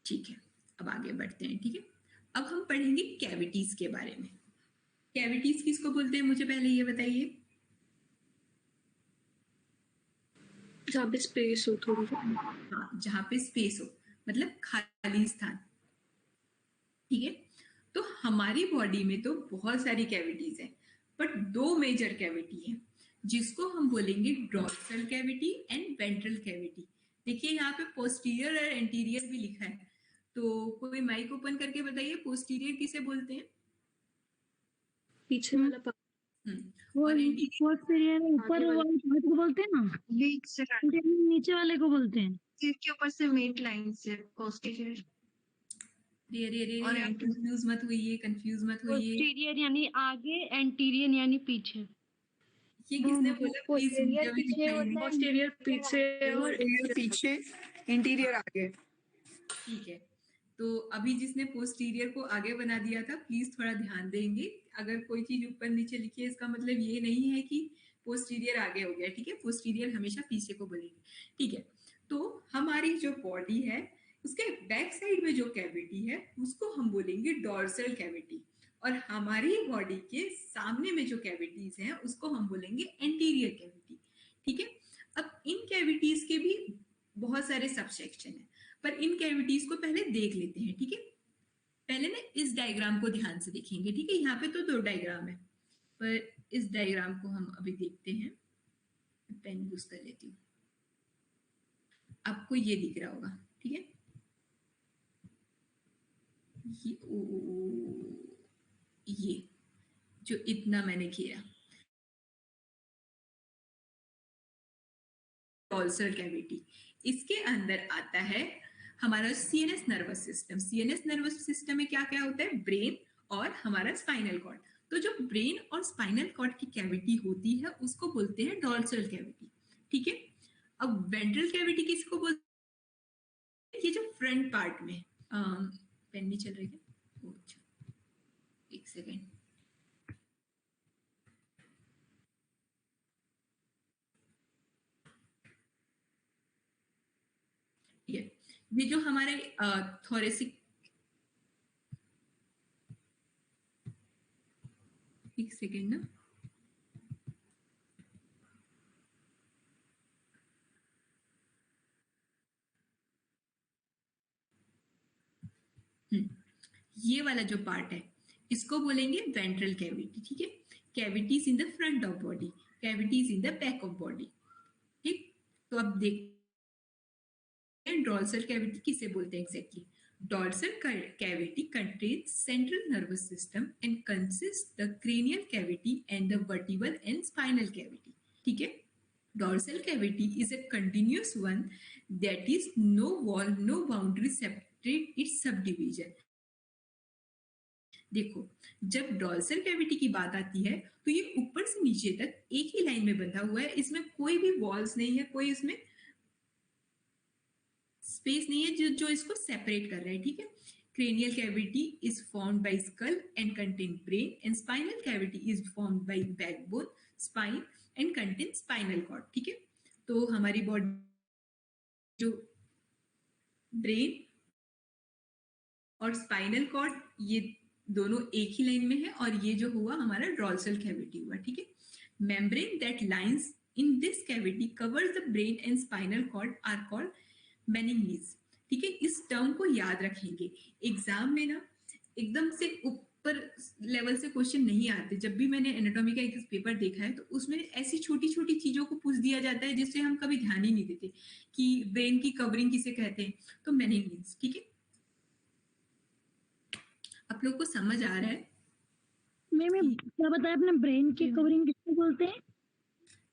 ठीक है, अब आगे बढ़ते हैं। ठीक है, अब हम पढ़ेंगे कैविटीज के बारे में। कैविटीज किसको बोलते हैं मुझे पहले ये बताइए। जहाँ पे स्पेस हो थोड़ी। हाँ, जहाँ पे स्पेस हो, मतलब खाली स्थान। ठीक है, तो हमारी बॉडी में तो बहुत सारी कैविटीज हैं, बट 2 मेजर कैविटी है जिसको हम बोलेंगे dorsal cavity and ventral cavity. देखिए यहाँ पे पोस्टीरियर और एंटीरियर भी लिखा है, तो कोई माइक ओपन करके बताइए पोस्टीरियर किसे बोलते हैं। पीछे वाला पार्ट। वो और एंटीरियर पोस्टीरियर ऊपर वाले पार्ट को बोलते हैं ना, बीच से नीचे वाले को बोलते हैं। सिर के ऊपर से मिड लाइन से पोस्टीरियर। और कंफ्यूज मत होइए, कंफ्यूज मत होइए। पोस्टीरियर यानी आगे, एंटीरियर यानी पीछे। ये किसने बोला, प्लीज पोस्टीरियर पीछे होता है, पोस्टीरियर पीछे और पीछे, इंटीरियर आगे। ठीक है, तो अभी जिसने पोस्टीरियर को आगे बना दिया था प्लीज थोड़ा ध्यान देंगे। अगर कोई चीज ऊपर नीचे लिखी है इसका मतलब ये नहीं है कि पोस्टीरियर आगे हो गया। ठीक है, पोस्टीरियर हमेशा पीछे को बोलेंगे। ठीक है, तो हमारी जो बॉडी है उसके बैक साइड में जो कैविटी है उसको हम बोलेंगे डॉर्सल कैविटी, और हमारी बॉडी के सामने में जो कैविटीज हैं उसको हम बोलेंगे एंटीरियर कैविटी। ठीक है, अब इन कैविटीज के भी बहुत सारे सबसेक्शन हैं, पर इन कैविटीज को पहले देख लेते हैं। ठीक है, पहले ना इस डायग्राम को ध्यान से देखेंगे। ठीक है, यहाँ पे तो 2 डायग्राम है, पर इस डायग्राम को हम अभी देखते हैं। पेन यूज कर लेती हूँ। आपको ये दिख रहा होगा, ठीक है, ये जो इतना मैंने किया, डोर्सल कैविटी, इसके अंदर आता है हमारा CNS nervous system. CNS nervous system में क्या क्या होता है, ब्रेन और हमारा स्पाइनल कॉर्ड। तो जो ब्रेन और स्पाइनल कॉर्ड की कैविटी होती है उसको बोलते हैं डोर्सल कैविटी, ठीक है। अब वेंट्रल कैविटी किसको बोलते हैं, ये जो फ्रंट पार्ट में, पेन नहीं चल रही है, अच्छा एक सेकेंड, ये जो हमारे थोरेसिक, एक सेकेंड ना, ये वाला जो पार्ट है इसको बोलेंगे वेंट्रल कैविटी, ठीक है। Cavities in the front of body, cavities in the back of body, ठीक। तो अब देखते हैं डोर्सल कैविटी किसे बोलते हैं exactly. Dorsal cavity contains central nervous system and consists the cranial cavity and the vertebral and spinal cavity, ठीक है। Dorsal cavity is a continuous one that is no wall, no boundary separate its subdivision। देखो, जब dorsal cavity की बात आती है तो ये ऊपर से नीचे तक एक ही लाइन में बंधा हुआ है, इसमें कोई भी वॉल्स नहीं है, कोई इसमें स्पेस नहीं है जो इसको सेपरेट कर रहा है, ठीक है। Cranial cavity is formed by skull and contain brain and spinal cavity is formed by backbone, spine and contain spinal cord, ठीक है। तो हमारी बॉडी जो ब्रेन और स्पाइनल कॉर्ड ये दोनों एक ही लाइन में है, और ये जो हुआ हमारा डोर्सल कैविटी हुआ, ठीक है। Membrane that lines in this cavity covers the brain and spinal cord are called meninges, ठीक है। इस टर्म को याद रखेंगे, एग्जाम में ना एकदम से ऊपर लेवल से क्वेश्चन नहीं आते। जब भी मैंने एनाटॉमी का एक पेपर देखा है तो उसमें ऐसी छोटी छोटी चीजों को पूछ दिया जाता है जिससे हम कभी ध्यान ही नहीं देते कि ब्रेन की कवरिंग किसे कहते हैं, तो मेनिंगीज, ठीक है। आप लोग को समझ आ रहा है? मैम क्या बताया अपने ब्रेन की कवरिंग किसको बोलते हैं?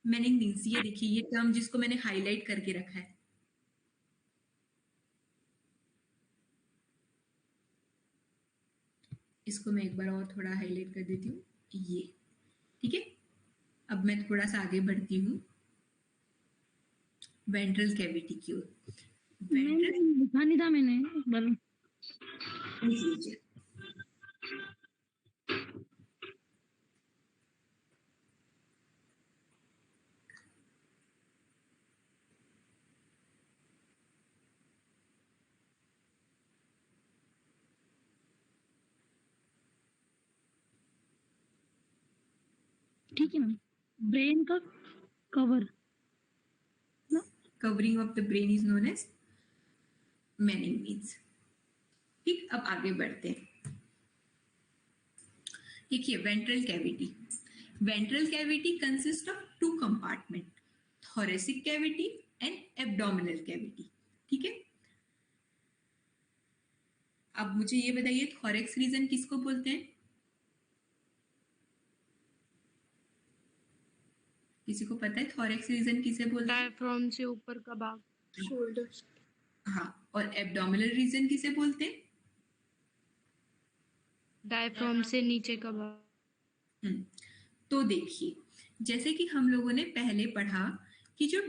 मेनिंगीज, ये देखिए ये टर्म जिसको मैंने हाईलाइट करके रखा है, इसको मैं एक बार और थोड़ा हाईलाइट कर देती हूँ, ये, ठीक है। अब मैं थोड़ा सा आगे बढ़ती हूँ वेंट्रल कैविटी की ओर। वेंट्रल लिखा नहीं था मैंने, बल ठीक है मैम। ब्रेन का cover, covering of the brain is known as meninges, ठीक। अब आगे बढ़ते हैं, देखिए ventral cavity. Ventral cavity consist of two compartment, thoracic cavity and abdominal cavity, ठीक है। अब मुझे ये बताइए थोरेक्स रीजन किसको बोलते हैं? किसी को पता है थोरेक्स रीजन किसे बोलते हैं? डायफ्राम से ऊपर का भाग, शोल्डर्स, हाँ, और एब्डोमिनल रीजन किसे बोलते हैं? डायफ्राम से नीचे का भाग। तो देखिए, जैसे कि हम लोगों ने पहले पढ़ा कि जो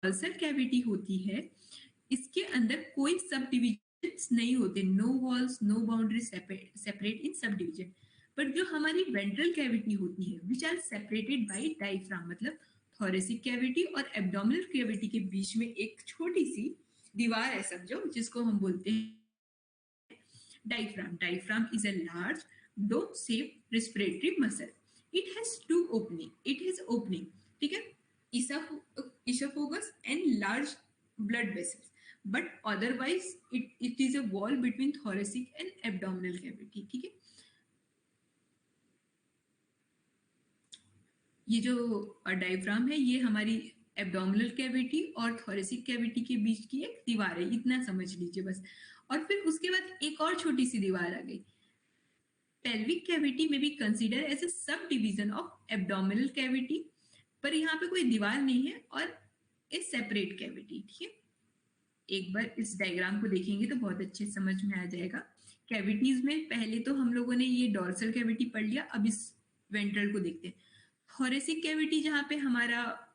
डोर्सल कैविटी होती है इसके अंदर कोई सब डिविजन्स नहीं होते, no walls, no boundary separate in subdivision. But जो हमारी वेंट्रल कैविटी होती है which are separated by diaphragm, मतलब थोरेसिक कैविटी और एब्डोमिनल कैविटी के बीच में एक छोटी सी दीवार है समझो, जिसको हम बोलते हैं diaphragm. Diaphragm is a large dome-shaped respiratory muscle. It has two opening. It has opening, ठीक है, esophagus and large blood vessels. But otherwise, it is a wall between thoracic and abdominal cavity, ठीक है। ये जो diaphragm है ये हमारी abdominal cavity और थोरेसिक कैविटी के बीच की एक दीवार है, इतना समझ लीजिए बस। और फिर उसके बाद एक और छोटी सी दीवार आ गई। पेल्विक कैविटी में भी consider as a sub division of abdominal cavity, पर यहाँ पे कोई दीवार नहीं है और ए सेपरेट कैविटी। ठीक है, एक बार इस डायग्राम को देखेंगे तो बहुत अच्छे समझ में आ जाएगा। कैविटीज में पहले तो हम लोगों ने ये डॉर्सल कैविटी पढ़ लिया, अब इस वेंट्रल को देखते हैं। थोरेसिक कैविटी जहाँ पे हमारा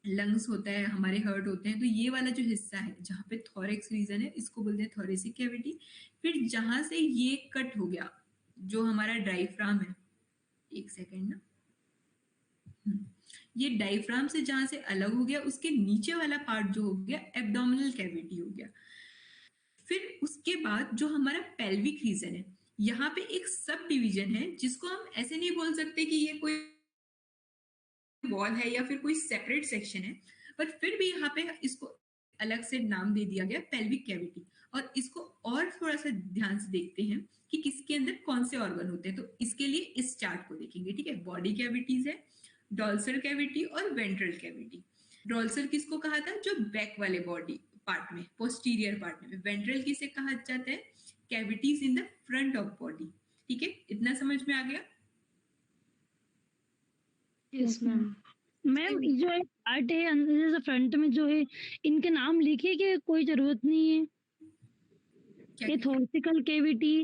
लंग्स होता है, हमारे हार्ट होते हैं, तो ये वाला जो हिस्सा है जहाँ पे थोरेक्स रीजन है इसको बोलते हैं थोरेसिक कैविटी। फिर जहां से ये कट हो गया जो हमारा डायफ्राम है, एक सेकेंड ना, ये डायफ्राम से जहां से अलग हो गया उसके नीचे वाला पार्ट जो हो गया एब्डोमिनल कैविटी हो गया। फिर उसके बाद जो हमारा पेल्विक रीजन है, यहाँ पे एक सब डिवीजन है जिसको हम ऐसे नहीं बोल सकते कि ये कोई वॉल है या फिर कोई सेपरेट सेक्शन है, पर फिर भी यहाँ पे इसको अलग से नाम दे दिया गया पेल्विक कैविटी। और इसको और थोड़ा सा ध्यान से देखते हैं कि किसके अंदर कौन से ऑर्गन होते हैं, तो इसके लिए इस चार्ट को देखेंगे। ठीक है, बॉडी कैविटीज है, डॉल्सर कैविटी और वेंट्रल कैविटी। डॉल्सर किसको कहा था, जो बैक वाले बॉडी पार्ट में, पोस्टीरियर पार्ट में। वेंट्रल किसे कहा जाता है, cavities in the front of body. ठीक है, इतना समझ में आ गया। Yes ma'am. मैम जो है पार्ट है अंदर जैसे फ्रंट में जो है, इनके नाम लिखे कि कोई जरूरत नहीं है? ये थोरेसिकल कैविटी,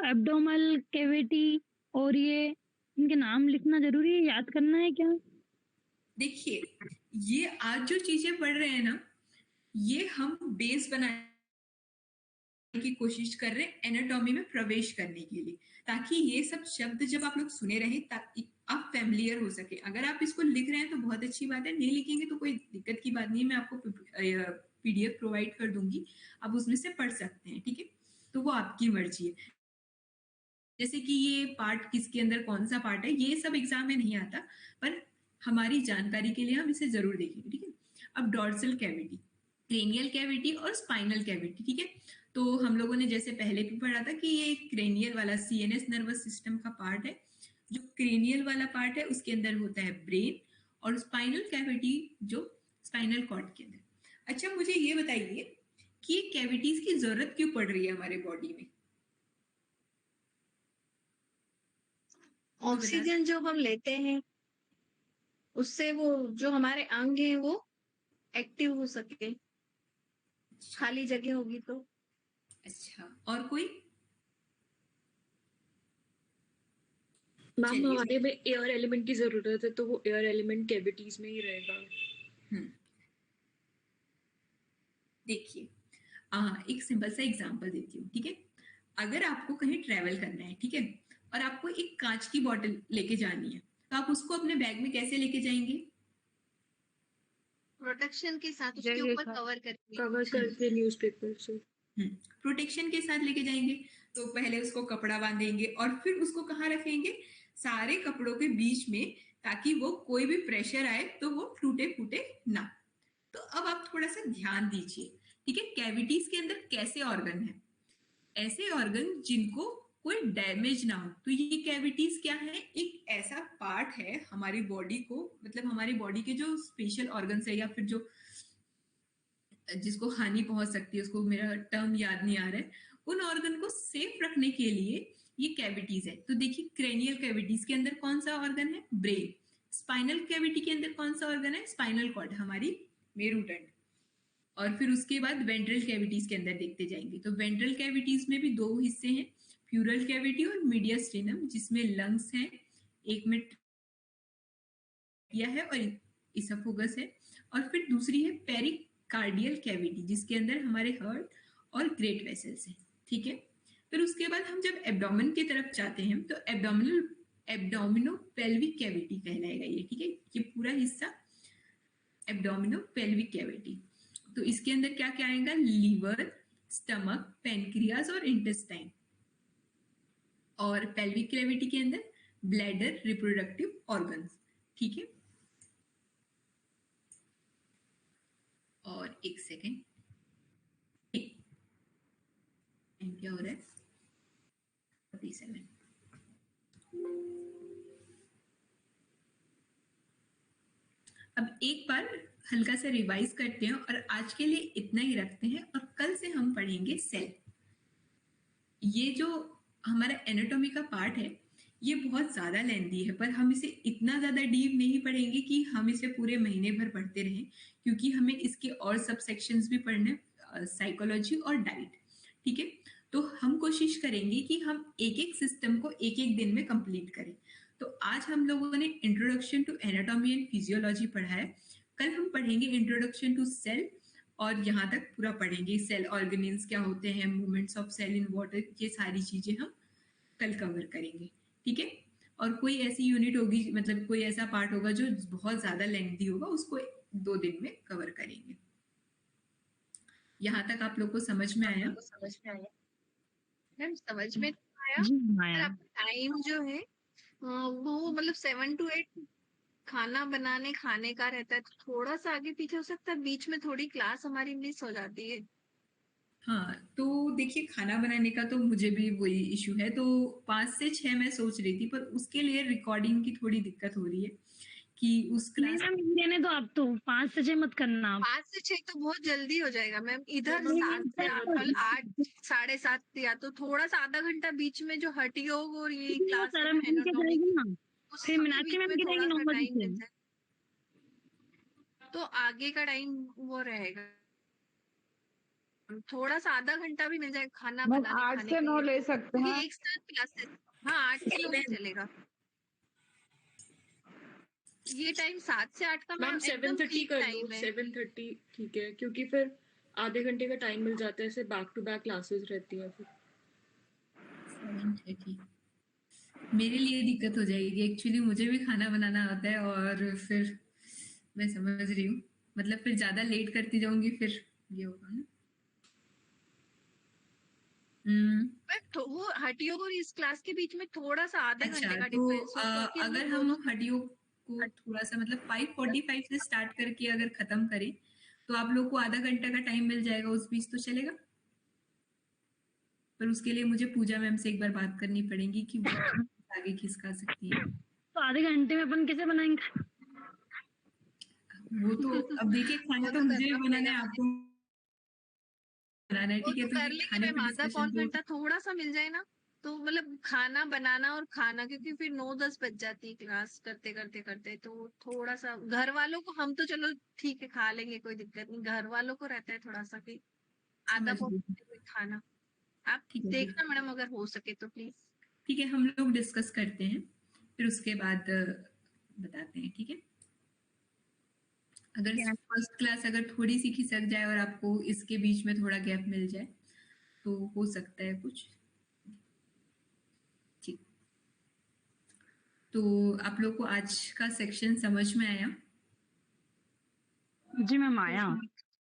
एब्डोमिनल कैविटी और ये इनके नाम लिखना जरूरी है, याद करना है क्या? देखिए, ये आज जो चीजें पढ़ रहे हैं ना, ये हम बेस बनाने की कोशिश कर रहे हैं एनाटॉमी में प्रवेश करने के लिए, ताकि ये सब शब्द जब आप लोग सुने रहे ताकि आप फैमिलियर हो सके। अगर आप इसको लिख रहे हैं तो बहुत अच्छी बात है, नहीं लिखेंगे तो कोई दिक्कत की बात नहीं है, मैं आपको पीडीएफ प्रोवाइड कर दूंगी, आप उसमें से पढ़ सकते हैं। ठीक है, तो वो आपकी मर्जी है। जैसे कि ये पार्ट किसके अंदर कौन सा पार्ट है, ये सब एग्जाम में नहीं आता, पर हमारी जानकारी के लिए हम इसे जरूर देखेंगे। ठीक है, अब डॉर्सल कैविटी, क्रेनियल कैविटी और स्पाइनल कैविटी। ठीक है, तो हम लोगों ने जैसे पहले भी पढ़ा था कि ये क्रेनियल वाला सीएनएस नर्वस सिस्टम का पार्ट है। जो क्रेनियल वाला पार्ट है उसके अंदर होता है ब्रेन, और स्पाइनल कैविटी जो स्पाइनल कॉर्ड के अंदर। अच्छा, मुझे ये बताइए कि ये कैविटीज की जरूरत क्यों पड़ रही है हमारे बॉडी में? ऑक्सीजन जो हम लेते हैं उससे वो जो हमारे अंग है वो एक्टिव हो सके, खाली जगह होगी तो। अच्छा, और कोई? मैम हमारे में एयर एलिमेंट की जरूरत है, तो वो एयर एलिमेंट कैविटीज में ही रहेगा। देखिए, एक सिंपल सा एग्जांपल देती हूँ। ठीक है, अगर आपको कहीं ट्रेवल करना है, ठीक है, और आपको एक कांच की बोतल लेके जानी है, तो आप उसको अपने बैग में कैसे लेके जाएंगे? प्रोटेक्शन के साथ उसके ऊपर कवर करके न्यूज़पेपर से। प्रोटेक्शन के साथ लेके जाएंगे, तो पहले उसको कपड़ा बांधेंगे और फिर उसको कहाँ रखेंगे, सारे कपड़ों के बीच में, ताकि वो कोई भी प्रेशर आए तो वो टूटे फूटे ना। तो अब आप थोड़ा सा ध्यान दीजिए। ठीक है, कैविटीज के अंदर कैसे ऑर्गन है, ऐसे ऑर्गन जिनको कोई डैमेज ना हो। तो ये कैविटीज क्या है, एक ऐसा पार्ट है हमारी बॉडी को, मतलब हमारी बॉडी के जो स्पेशल ऑर्गन्स है या फिर जो जिसको हानि पहुंच सकती है, उसको मेरा टर्म याद नहीं आ रहा है, उन ऑर्गन को सेफ रखने के लिए ये कैविटीज है। तो देखिए, क्रेनियल कैविटीज के अंदर कौन सा ऑर्गन है, ब्रेन। स्पाइनल कैविटी के अंदर कौन सा ऑर्गन है, स्पाइनल कॉर्ड, हमारी मेरुदंड। और फिर उसके बाद वेंट्रल कैविटीज के अंदर देखते जाएंगे, तो वेंट्रल कैविटीज में भी दो हिस्से हैं, प्यूरल कैविटी और मीडियास्टेनम, जिसमें लंग्स हैं, एक में ट्रिया है और इसोफेगस है, और फिर दूसरी है पेरिकार्डियल कैविटी, जिसके अंदर हमारे हार्ट और ग्रेट वेसल्स हैं। ठीक है, फिर उसके बाद हम जब एब्डोमेन की तरफ जाते हैं तो एब्डोमिनो पेल्विक कैविटी कहलाएगा ये। ठीक है, ये पूरा हिस्सा एब्डोमिनो पेल्विक कैविटी। तो इसके अंदर क्या क्या आएगा, लीवर, स्टमक, पेनक्रियाज और इंटेस्टाइन। और पेल्विक कैविटी के अंदर ब्लैडर, रिप्रोडक्टिव ऑर्गन्स। ठीक है, और एक सेकेंड, क्या हो रहा है, 47। अब एक बार हल्का सा रिवाइज करते हैं और आज के लिए इतना ही रखते हैं और कल से हम पढ़ेंगे सेल। ये जो हमारा एनाटॉमी का पार्ट है ये बहुत ज़्यादा लेंथी है, पर हम इसे इतना ज़्यादा डीप नहीं पढ़ेंगे कि हम इसे पूरे महीने भर पढ़ते रहें, क्योंकि हमें इसके और सब सेक्शंस भी पढ़ने, साइकोलॉजी और डाइट। ठीक है, तो हम कोशिश करेंगे कि हम एक एक सिस्टम को एक एक दिन में कंप्लीट करें। तो आज हम लोगों ने introduction to anatomy and physiology पढ़ा है, कल हम पढ़ेंगे इंट्रोडक्शन टू सेल और यहाँ तक पूरा पढ़ेंगे। सेल ऑर्गेनेल्स क्या होते हैं, movements of cell in water, ये सारी चीज़ें हम कल कवर करेंगे। ठीक है, और कोई ऐसी यूनिट होगी, मतलब कोई ऐसा पार्ट होगा जो बहुत ज़्यादा लेंथी होगा, उसको 2 दिन में कवर करेंगे। यहाँ तक आप लोग को समझ में आया? मैम समझ में तो आया, पर आपका टाइम जो है वो मतलब 7 to 8 खाना बनाने खाने का रहता है, तो थोड़ा सा आगे पीछे हो सकता है, बीच में थोड़ी क्लास हमारी मिस हो जाती है। हाँ, तो देखिए खाना बनाने का तो मुझे भी वही इशू है, तो 5 से 6 मैं सोच रही थी, पर उसके लिए रिकॉर्डिंग की थोड़ी दिक्कत हो रही है कि उस क्लास देने दो आप, तो 5 से 6 मत करना। 5 से 6 तो बहुत जल्दी हो जाएगा मैम। इधर 7 से 8 7:30 या तो थोड़ा सा आधा घंटा बीच में जो हट योग और ये क्लास है एनाटॉमी, फिर मीनाक्षी मैम की रहेगी 9 बजे से, तो आगे का टाइम वो रहेगा, थोड़ा सा आधा घंटा भी मिल जाएगा खाना बनाने 8 से 9 ले सकते हैं। एक साथ क्लासेस, हाँ 8 से 9 चलेगा। ये टाइम 7 से 8 का मैम 7:30 कर लो, 7:30 ठीक है, क्योंकि फिर आधे घंटे का टाइम मिल जाता है, ऐसे बैक टू बैक क्लासेस रहती है फिर। 7:30 मेरे लिए दिक्कत हो जाएगी, एक्चुअली मुझे भी खाना बनाना होता है, और फिर मैं समझ रही हूँ, मतलब फिर ज़्यादा लेट करती जाऊंगी, फिर ये होगा ना। तो वो हटियो और इस क्लास के बीच में थोड़ा सा आधे घंटे का तो डिफरेंस हो, तो अगर हम हटियो को थोड़ा सा मतलब 5:45 से स्टार्ट करके अगर खत्म करें तो आप लोग को आधा घंटा का टाइम मिल जाएगा, उस बीच तो चलेगा। पर उसके लिए मुझे पूजा मैम से एक बार बात करनी पड़ेगी कि वो आगे खिसका सकती है। तो आधे घंटे में अपन कैसे बनाएंगे? वो तो अब देखिए, खाना तो मुझे भी बनाना है, आपको बनाना है, ठीक है, तो कर लेंगे मैम। आधा पौन घंटा थोड़ा सा मिल जाए ना, तो मतलब खाना बनाना और खाना, क्योंकि फिर 9-10 बज जाती है क्लास करते करते करते, तो थोड़ा सा घर वालों को, हम तो चलो ठीक है खा लेंगे कोई दिक्कत नहीं, घर वालों को रहता है थोड़ा सा कि आधा पौन घंटे खाना। आप देखना मैडम अगर हो सके तो प्लीज। ठीक है, हम लोग डिस्कस करते हैं, फिर उसके बाद बताते हैं। ठीक है, अगर फर्स्ट क्लास अगर थोड़ी सी खिसक जाए और आपको इसके बीच में थोड़ा गैप मिल जाए तो हो सकता है कुछ। ठीक, तो आप लोग को आज का सेक्शन समझ में आया? जी मैम आया।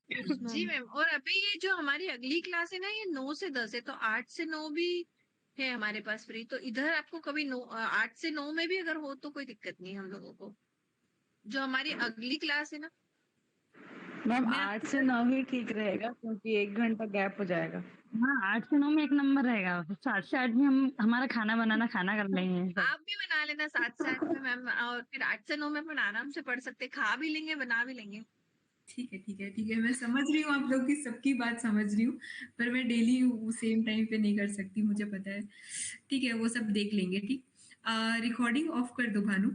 जी मैम, और अभी ये जो हमारी अगली क्लास है ना, ये 9 से 10 है, तो 8 से 9 भी है हमारे पास फ्री, तो इधर आपको कभी 8 से 9 में भी अगर हो तो कोई दिक्कत नहीं है हम लोगों को। जो हमारी अगली क्लास है ना मैम 8 से 9 ही ठीक रहेगा, क्योंकि 1 घंटा गैप हो जाएगा। हाँ 8 से 9 में एक नंबर रहेगा, 7 से 8 में हम हमारा खाना बनाना खाना कर लेंगे। आप भी बना लेना 7 से 8 में मैम, और फिर 8 से 9 में अपन आराम से पढ़ सकते, खा भी लेंगे बना भी लेंगे। ठीक है ठीक है ठीक है, मैं समझ रही हूँ, आप लोग की सबकी बात समझ रही हूँ, पर मैं डेली सेम टाइम पे नहीं कर सकती, मुझे पता है। ठीक है, वो सब देख लेंगे। ठीक, रिकॉर्डिंग ऑफ कर दो भानु।